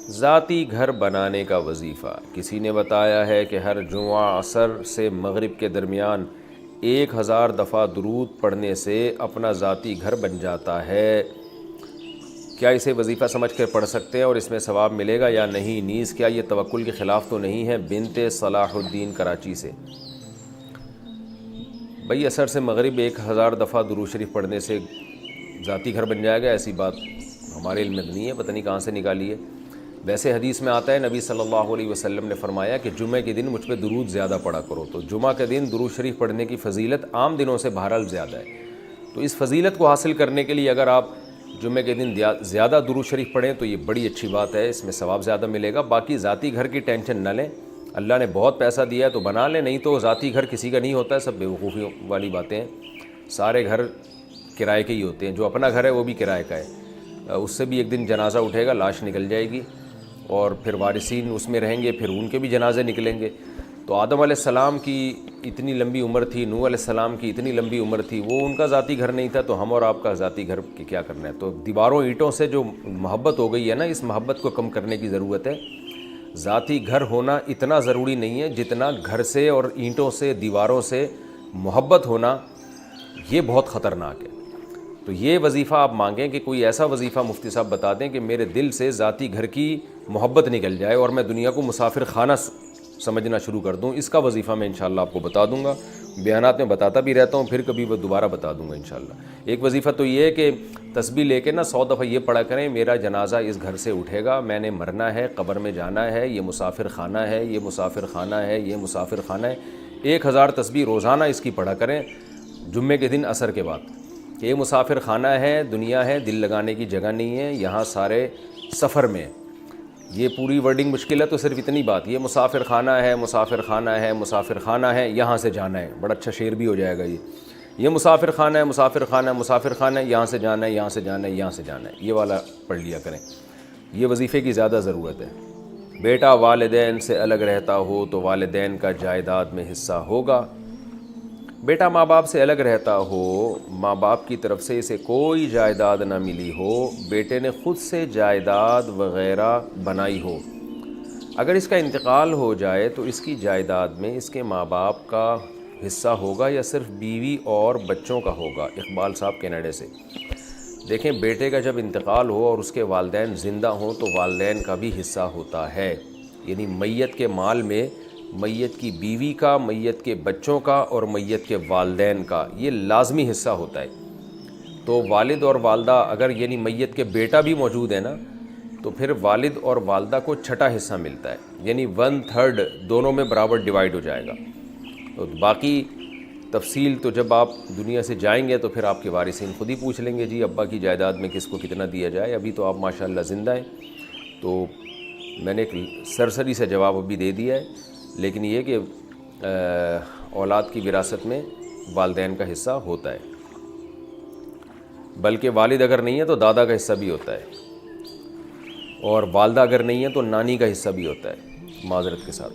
ذاتی گھر بنانے کا وظیفہ۔ کسی نے بتایا ہے کہ ہر جمعہ عصر سے مغرب کے درمیان 1000 دفعہ درود پڑھنے سے اپنا ذاتی گھر بن جاتا ہے۔ کیا اسے وظیفہ سمجھ کر پڑھ سکتے ہیں اور اس میں ثواب ملے گا یا نہیں؟ نیز کیا یہ توکل کے خلاف تو نہیں ہے؟ بنت صلاح الدین کراچی سے۔ بھئی عصر سے مغرب 1000 دفعہ درود شریف پڑھنے سے ذاتی گھر بن جائے گا، ایسی بات ہمارے علم میں نہیں ہے، پتہ نہیں کہاں سے نکالی ہے۔ ویسے حدیث میں آتا ہے نبی صلی اللہ علیہ وسلم نے فرمایا کہ جمعہ کے دن مجھ پہ درود زیادہ پڑھا کرو، تو جمعہ کے دن درود شریف پڑھنے کی فضیلت عام دنوں سے بہرحال زیادہ ہے۔ تو اس فضیلت کو حاصل کرنے کے لیے اگر آپ جمعہ کے دن زیادہ درود شریف پڑھیں تو یہ بڑی اچھی بات ہے، اس میں ثواب زیادہ ملے گا۔ باقی ذاتی گھر کی ٹینشن نہ لیں، اللہ نے بہت پیسہ دیا ہے تو بنا لیں، نہیں تو ذاتی گھر کسی کا نہیں ہوتا ہے، سب بیوقوفی والی باتیں ہیں۔ سارے گھر کرائے کے ہی ہوتے ہیں، جو اپنا گھر ہے وہ بھی کرائے کا ہے، اس سے بھی ایک دن جنازہ اٹھے گا، لاش نکل جائے گی اور پھر وارثین اس میں رہیں گے، پھر ان کے بھی جنازے نکلیں گے۔ تو آدم علیہ السلام کی اتنی لمبی عمر تھی، نوح علیہ السلام کی اتنی لمبی عمر تھی، وہ ان کا ذاتی گھر نہیں تھا، تو ہم اور آپ کا ذاتی گھر کی کیا کرنا ہے؟ تو دیواروں اینٹوں سے جو محبت ہو گئی ہے نا، اس محبت کو کم کرنے کی ضرورت ہے۔ ذاتی گھر ہونا اتنا ضروری نہیں ہے جتنا گھر سے اور اینٹوں سے دیواروں سے محبت ہونا، یہ بہت خطرناک ہے۔ تو یہ وظیفہ آپ مانگیں کہ کوئی ایسا وظیفہ مفتی صاحب بتا دیں کہ میرے دل سے ذاتی گھر کی محبت نکل جائے اور میں دنیا کو مسافر خانہ سمجھنا شروع کر دوں۔ اس کا وظیفہ میں انشاءاللہ آپ کو بتا دوں گا، بیانات میں بتاتا بھی رہتا ہوں، پھر کبھی وہ دوبارہ بتا دوں گا انشاءاللہ۔ ایک وظیفہ تو یہ ہے کہ تسبیح لے کے نا 100 دفعہ یہ پڑھا کریں، میرا جنازہ اس گھر سے اٹھے گا، میں نے مرنا ہے، قبر میں جانا ہے، یہ مسافر خانہ ہے، یہ مسافر خانہ ہے، یہ مسافر خانہ ہے۔ 1000 تسبیح روزانہ اس کی پڑھا کریں جمعے کے دن عصر کے بعد، کہ یہ مسافر خانہ ہے، دنیا ہے، دل لگانے کی جگہ نہیں ہے، یہاں سارے سفر میں۔ یہ پوری ورڈنگ مشکل ہے تو صرف اتنی بات، یہ مسافر خانہ ہے، مسافر خانہ ہے، مسافر خانہ ہے، یہاں سے جانا ہے، بڑا اچھا شعر بھی ہو جائے گا یہ مسافر خانہ ہے، مسافر خانہ ہے، مسافر خانہ ہے، یہاں سے جانا ہے، یہاں سے جانا ہے، یہاں سے جانا ہے، یہ والا پڑھ لیا کریں، یہ وظیفے کی زیادہ ضرورت ہے۔ بیٹا والدین سے الگ رہتا ہو تو والدین کا جائیداد میں حصہ ہوگا؟ بیٹا ماں باپ سے الگ رہتا ہو، ماں باپ کی طرف سے اسے کوئی جائیداد نہ ملی ہو، بیٹے نے خود سے جائیداد وغیرہ بنائی ہو، اگر اس کا انتقال ہو جائے تو اس کی جائیداد میں اس کے ماں باپ کا حصہ ہوگا یا صرف بیوی اور بچوں کا ہوگا؟ اقبال صاحب کینیڈا سے۔ دیکھیں، بیٹے کا جب انتقال ہو اور اس کے والدین زندہ ہوں تو والدین کا بھی حصہ ہوتا ہے، یعنی میت کے مال میں میت کی بیوی کا، میت کے بچوں کا اور میت کے والدین کا یہ لازمی حصہ ہوتا ہے۔ تو والد اور والدہ اگر یعنی میت کے بیٹا بھی موجود ہے نا، تو پھر والد اور والدہ کو چھٹا حصہ ملتا ہے، یعنی 1/3 دونوں میں برابر ڈیوائیڈ ہو جائے گا۔ تو باقی تفصیل تو جب آپ دنیا سے جائیں گے تو پھر آپ کے وارثین خود ہی پوچھ لیں گے، جی ابا کی جائیداد میں کس کو کتنا دیا جائے۔ ابھی تو آپ ماشاءاللہ زندہ ہیں، تو میں نے ایک سرسری سے جواب ابھی دے دیا ہے، لیکن یہ کہ اولاد کی وراثت میں والدین کا حصہ ہوتا ہے، بلکہ والد اگر نہیں ہے تو دادا کا حصہ بھی ہوتا ہے، اور والدہ اگر نہیں ہے تو نانی کا حصہ بھی ہوتا ہے، معذرت کے ساتھ۔